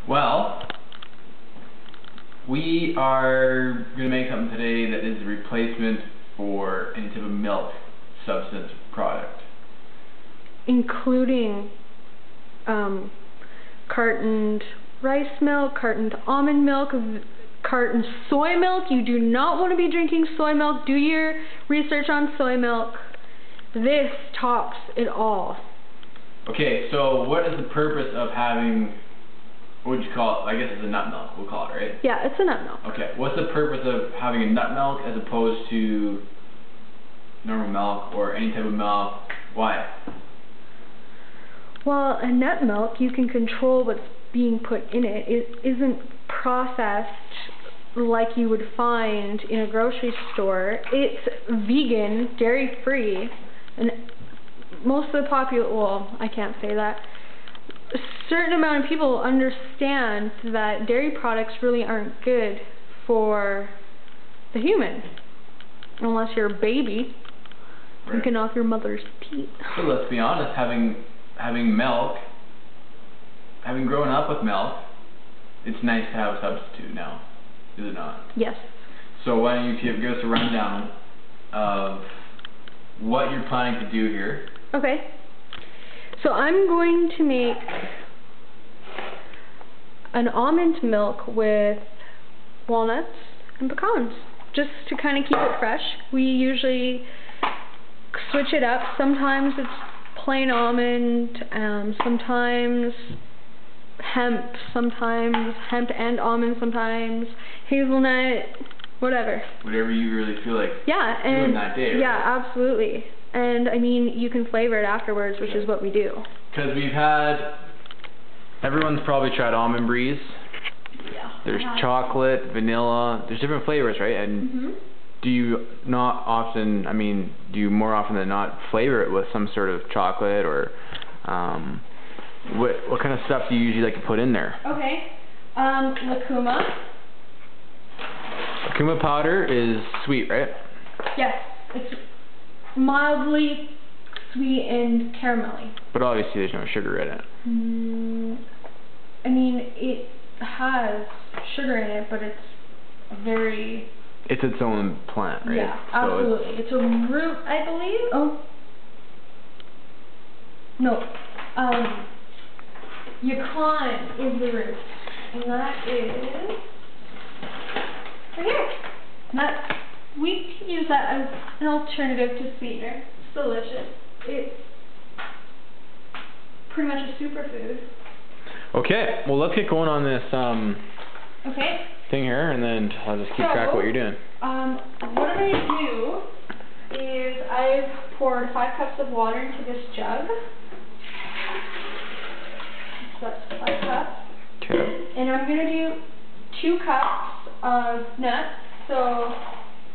Well, we are going to make something today that is a replacement for any type of milk substance product. Including cartoned rice milk, cartoned almond milk, cartoned soy milk. You do not want to be drinking soy milk. Do your research on soy milk. This tops it all. Okay, so what is the purpose of having, what would you call it? I guess it's a nut milk, we'll call it, right? Yeah, it's a nut milk. Okay, what's the purpose of having a nut milk as opposed to normal milk or any type of milk? Why? Well, a nut milk, you can control what's being put in it. It isn't processed like you would find in a grocery store. It's vegan, dairy-free, and most of the well, I can't say that. A certain amount of people understand that dairy products really aren't good for the human, unless you're a baby drinking off your mother's teat. So let's be honest, having milk, having grown up with milk, it's nice to have a substitute now, is it not? Yes. So why don't you give us a rundown of what you're planning to do here? Okay. So I'm going to make an almond milk with walnuts and pecans, just to kind of keep it fresh. We usually switch it up. Sometimes it's plain almond, sometimes hemp and almond, sometimes hazelnut, whatever. Whatever you really feel like doing that day, right? Yeah, absolutely. And I mean, you can flavor it afterwards, which is what we do. Because everyone's probably tried Almond Breeze. Yeah. There's chocolate, vanilla, there's different flavors, right? And do you more often than not flavor it with some sort of chocolate or what kind of stuff do you usually like to put in there? Okay. Lucuma. Lucuma powder is sweet, right? Yes. It's mildly sweet and caramelly. But obviously there's no sugar in it. I mean, it has sugar in it, but it's its own plant, right? Yeah, absolutely. It's a root, I believe. Oh. No. Yacon is the root. And that is right here. We can use that as an alternative to sweetener. It's delicious. It's pretty much a superfood. Okay, well let's get going on this thing here, and then I'll just keep track of what you're doing. What I'm going to do is I've poured 5 cups of water into this jug. So that's 5 cups. Okay. And I'm going to do 2 cups of nuts. So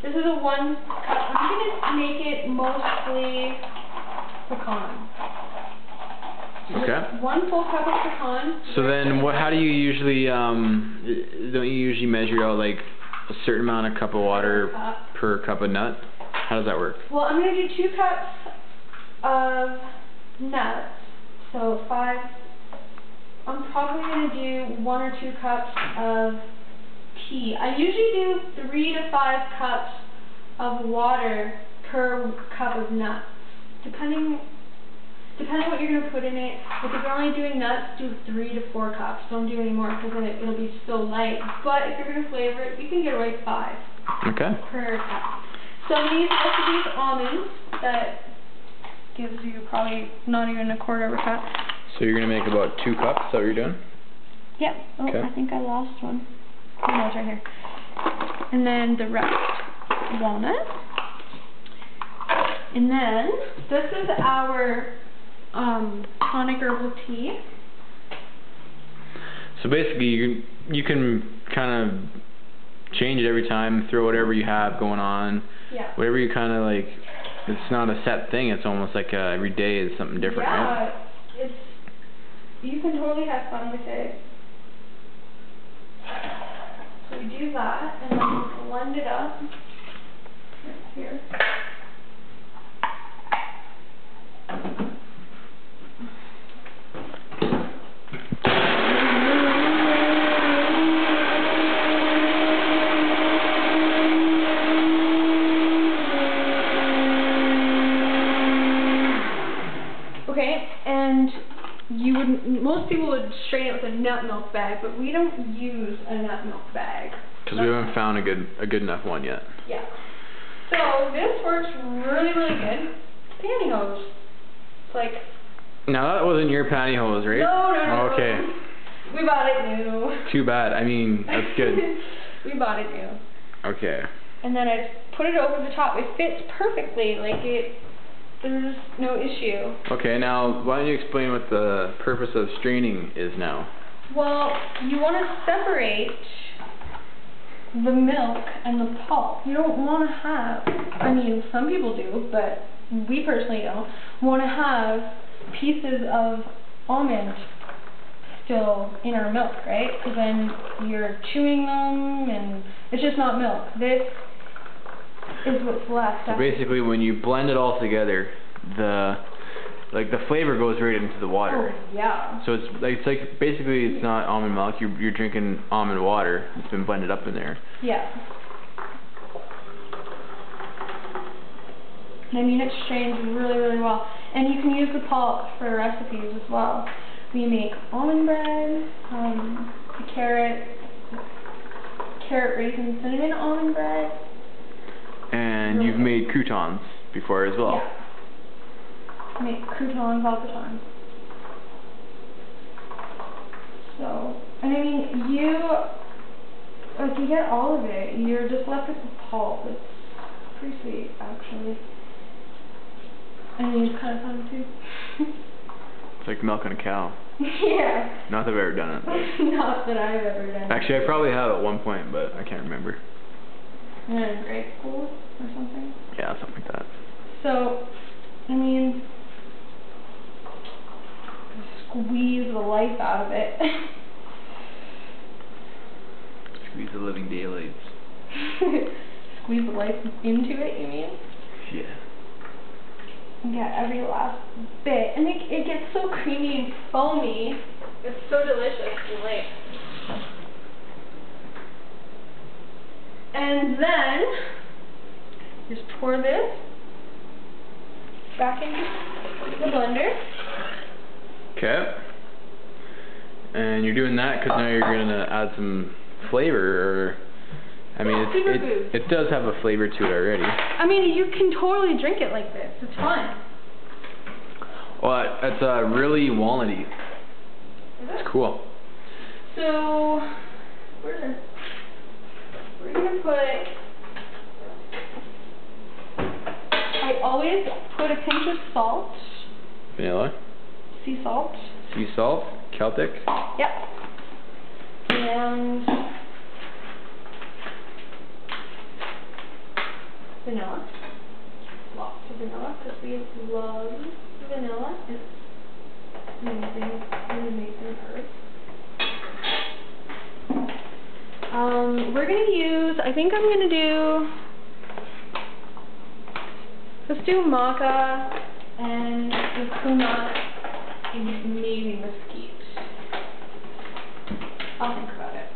this is a 1 cup. I'm going to make it mostly pecan. Okay. 1 full cup of pecan. So then, how do you usually, don't you usually measure out like a certain amount of cup of water per cup of nut? How does that work? Well, I'm going to do 2 cups of nuts. So 5. I'm probably going to do 1 or 2 cups of tea. I usually do 3 to 5 cups of water per cup of nuts, depending what you're going to put in it. If you're only doing nuts, do 3 to 4 cups. Don't do any more because then it'll be so light. But if you're going to flavor it, you can get away with 5 per cup. So I'm going to use most of these almonds. That gives you probably not even a quarter of a cup. So you're going to make about 2 cups, is that what you're doing? Yep. Oh, okay. I think I lost one. Oh, no, it's right here. And then the rest, walnut. And then this is our tonic herbal tea. So basically, you can kind of change it every time, throw whatever you have going on. Yeah. Whatever you kind of like. It's not a set thing. It's almost like every day is something different, right? Yeah. You can totally have fun with it. So we do that, and then we blend it up. Here. people would strain it with a nut milk bag, but we don't use a nut milk bag. Because we haven't found a good enough one yet. Yeah. So this works really, really good. Pantyhose. It's like... Now that wasn't your pantyhose, right? No. Okay. We bought it new. Too bad. I mean, that's good. We bought it new. Okay. And then I just put it over the top. It fits perfectly. Like there's no issue. Okay, now why don't you explain what the purpose of straining is now? Well, you want to separate the milk and the pulp. You don't want to have, I mean, some people do, but we personally don't, want to have pieces of almond still in our milk, right? Because then you're chewing them and it's just not milk. This is what's left. So basically when you blend it all together, the flavor goes right into the water. Oh, yeah. So it's like basically it's not almond milk, you're drinking almond water. It's been blended up in there. Yeah. I mean, it strains really, really well. And you can use the pulp for recipes as well. We make almond bread, carrot raisin cinnamon almond bread. And really you've made croutons before as well. Yeah. I make croutons all the time. So, and I mean, you get all of it. You're just left with the pulp. It's pretty sweet, actually. And it's kind of fun too. It's like milking a cow. Yeah. Not that I've ever done it. Not that I've ever done it. Actually, I probably have at one point, but I can't remember. In grade school or something? Yeah, something like that. So, I mean, squeeze the life out of it. Squeeze the living daylights. Squeeze the life into it, you mean? Yeah. Yeah, every last bit. And it gets so creamy and foamy. It's so delicious and like. And then, just pour this back into the blender. Okay. And you're doing that because now you're going to add some flavor, or... I mean, it does have a flavor to it already. I mean, you can totally drink it like this. It's fine. Well, it's really walnutty. It's cool. So, we're going to put... I always put a pinch of salt. Vanilla. Sea salt. Sea salt. Celtic. Yep. And... vanilla. Lots of vanilla, because we love vanilla. It's an amazing herb. We're going to use, I think I'm going to do, let's do maca and curcuma and maybe mesquite. I'll think about it.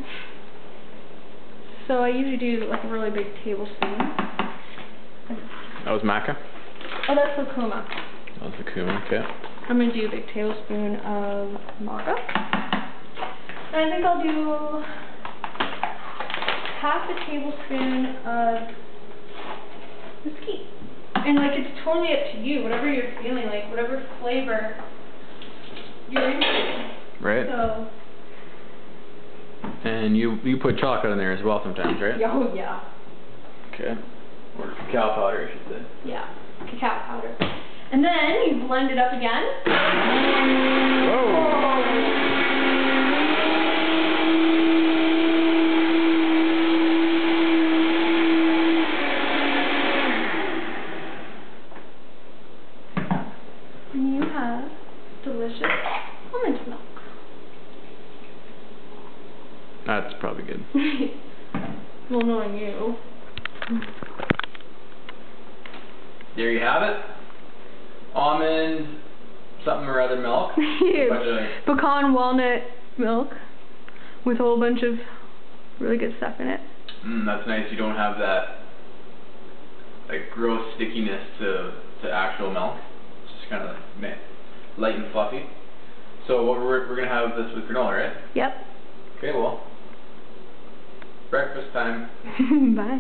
So I usually do like a really big tablespoon. That was maca? Oh, that's curcuma. That was the curcuma, okay. I'm going to do a big tablespoon of maca. And I think I'll do half a tablespoon of mesquite. And like, it's totally up to you, whatever you're feeling, like whatever flavor you're into. Right. So. And you put chocolate in there as well sometimes, right? Oh, yeah. Okay. Or cacao powder, I should say. Yeah, cacao powder. And then you blend it up again. Whoa! And you have delicious almond milk. That's probably good. Well, knowing you. There you have it. Almond something or other milk. Pecan walnut milk with a whole bunch of really good stuff in it. That's nice. You don't have that like gross stickiness to actual milk. It's just kind of like light and fluffy. So we're gonna have this with granola, right? Yep. Okay, well, breakfast time. Bye.